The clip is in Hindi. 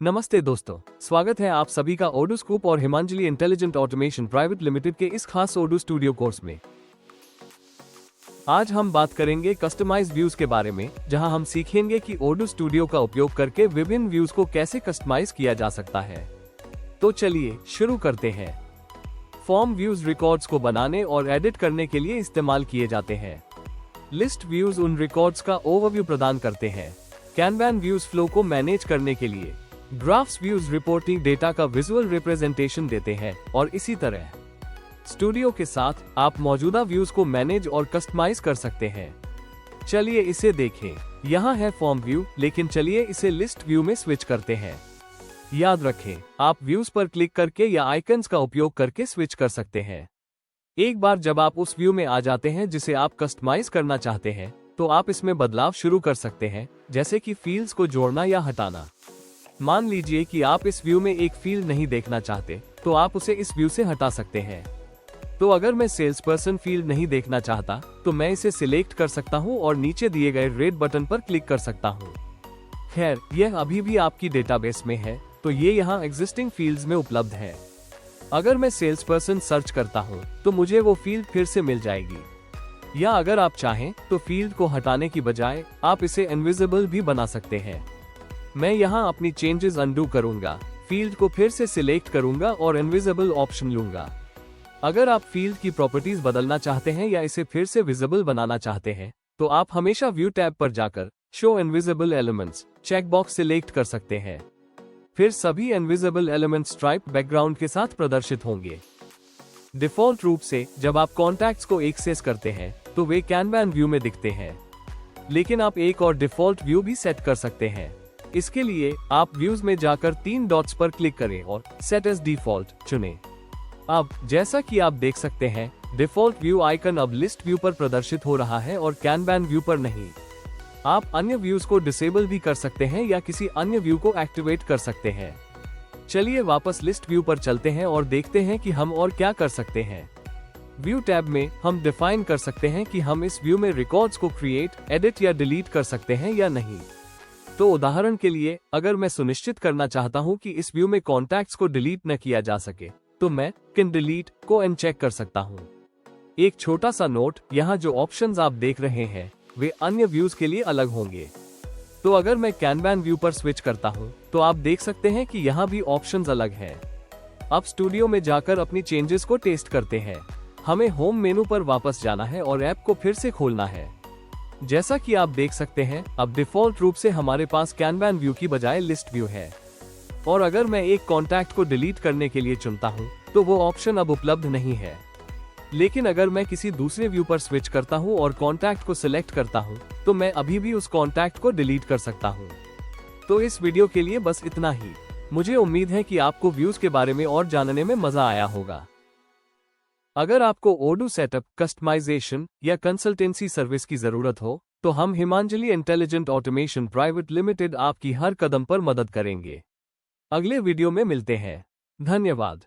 नमस्ते दोस्तों, स्वागत है आप सभी का ओडू स्कूप और हिमांजलि इंटेलिजेंट ऑटोमेशन प्राइवेट लिमिटेड के इस खास ओडू स्टूडियो कोर्स में। आज हम बात करेंगे कस्टमाइज व्यूज के बारे में, जहां हम सीखेंगे कि ओडू स्टूडियो का उपयोग करके विभिन्न व्यूज को कैसे कस्टमाइज किया जा सकता है। तो चलिए शुरू करते हैं। फॉर्म व्यूज रिकॉर्ड्स को बनाने और एडिट करने के लिए इस्तेमाल किए जाते हैं। लिस्ट व्यूज उन रिकॉर्ड्स का ओवरव्यू प्रदान करते हैं। कैनवान व्यूज फ्लो को मैनेज करने के लिए। ग्राफ्स व्यूज रिपोर्टिंग डेटा का विजुअल रिप्रेजेंटेशन देते हैं और इसी तरह स्टूडियो के साथ आप मौजूदा व्यूज को मैनेज और कस्टमाइज कर सकते हैं। चलिए इसे देखें। यहाँ है फॉर्म व्यू, लेकिन चलिए इसे लिस्ट व्यू में स्विच करते हैं। याद रखें, आप व्यूज पर क्लिक करके या आइकन्स का उपयोग करके स्विच कर सकते हैं। एक बार जब आप उस व्यू में आ जाते हैं जिसे आप कस्टमाइज करना चाहते हैं, तो आप इसमें बदलाव शुरू कर सकते हैं, जैसे कि फील्ड्स को जोड़ना या हटाना। मान लीजिए कि आप इस व्यू में एक फील्ड नहीं देखना चाहते, तो आप उसे इस व्यू से हटा सकते हैं। तो अगर मैं सेल्स पर्सन फील्ड नहीं देखना चाहता, तो मैं इसे सिलेक्ट कर सकता हूं और नीचे दिए गए रेड बटन पर क्लिक कर सकता हूं। खैर, यह अभी भी आपकी डेटाबेस में है, तो ये यहाँ एग्जिस्टिंग फील्ड्स में उपलब्ध है। अगर मैं सेल्स पर्सन सर्च करता हूँ, तो मुझे वो फील्ड फिर से मिल जाएगी। या अगर आप चाहें तो फील्ड को हटाने की बजाय आप इसे इनविजिबल भी बना सकते हैं। मैं यहाँ अपनी चेंजेस अनडू करूंगा, फील्ड को फिर से सिलेक्ट करूंगा और इनविजिबल ऑप्शन लूंगा। अगर आप फील्ड की प्रॉपर्टीज बदलना चाहते हैं या इसे फिर से विजिबल बनाना चाहते हैं, तो आप हमेशा व्यू टैब पर जाकर show invisible elements checkbox select कर सकते हैं। फिर सभी इनविजिबल एलिमेंट्स स्ट्राइप बैकग्राउंड के साथ प्रदर्शित होंगे। डिफॉल्ट रूप से जब आप कॉन्टैक्ट्स को एक्सेस करते हैं, तो वे कैनवान व्यू में दिखते हैं, लेकिन आप एक और डिफॉल्ट व्यू भी सेट कर सकते हैं। इसके लिए आप व्यूज में जाकर 3 डॉट्स पर क्लिक करें और सेट एज डिफॉल्ट चुनें। अब जैसा कि आप देख सकते हैं, डिफॉल्ट व्यू आइकन अब लिस्ट व्यू पर प्रदर्शित हो रहा है और कैनवान व्यू पर नहीं। आप अन्य व्यूज को डिसेबल भी कर सकते हैं या किसी अन्य व्यू को एक्टिवेट कर सकते हैं। चलिए वापस लिस्ट व्यू पर चलते हैं और देखते हैं कि हम और क्या कर सकते हैं। व्यू टैब में हम डिफाइन कर सकते हैं कि हम इस व्यू में रिकॉर्ड्स को क्रिएट, एडिट या डिलीट कर सकते हैं या नहीं। तो उदाहरण के लिए, अगर मैं सुनिश्चित करना चाहता हूं कि इस व्यू में कॉन्टैक्ट्स को डिलीट न किया जा सके, तो मैं कैन डिलीट को अनचेक कर सकता हूं। एक छोटा सा नोट, यहाँ जो ऑप्शंस आप देख रहे हैं, वे अन्य व्यूज के लिए अलग होंगे। तो अगर मैं कैनवान व्यू पर स्विच करता हूं, तो आप देख सकते हैं कि यहाँ भी ऑप्शंस अलग हैं। अब स्टूडियो में जाकर अपनी चेंजेस को टेस्ट करते हैं। हमें होम मेनू पर वापस जाना है और ऐप को फिर से खोलना है। जैसा कि आप देख सकते हैं, अब डिफॉल्ट रूप से हमारे पास कैनवान व्यू की बजाय लिस्ट व्यू है। और अगर मैं एक कॉन्टैक्ट को डिलीट करने के लिए चुनता हूं, तो वो ऑप्शन अब उपलब्ध नहीं है। लेकिन अगर मैं किसी दूसरे व्यू पर स्विच करता हूं और कॉन्टैक्ट को सिलेक्ट करता हूं, तो मैं अभी भी उस कॉन्टैक्ट को डिलीट कर सकता हूं। तो इस वीडियो के लिए बस इतना ही। मुझे उम्मीद है कि आपको व्यूज के बारे में और जानने में मजा आया होगा। अगर आपको ओडू सेटअप, कस्टमाइजेशन या कंसल्टेंसी सर्विस की जरूरत हो, तो हम हिमांजलि इंटेलिजेंट ऑटोमेशन प्राइवेट लिमिटेड आपकी हर कदम पर मदद करेंगे। अगले वीडियो में मिलते हैं। धन्यवाद।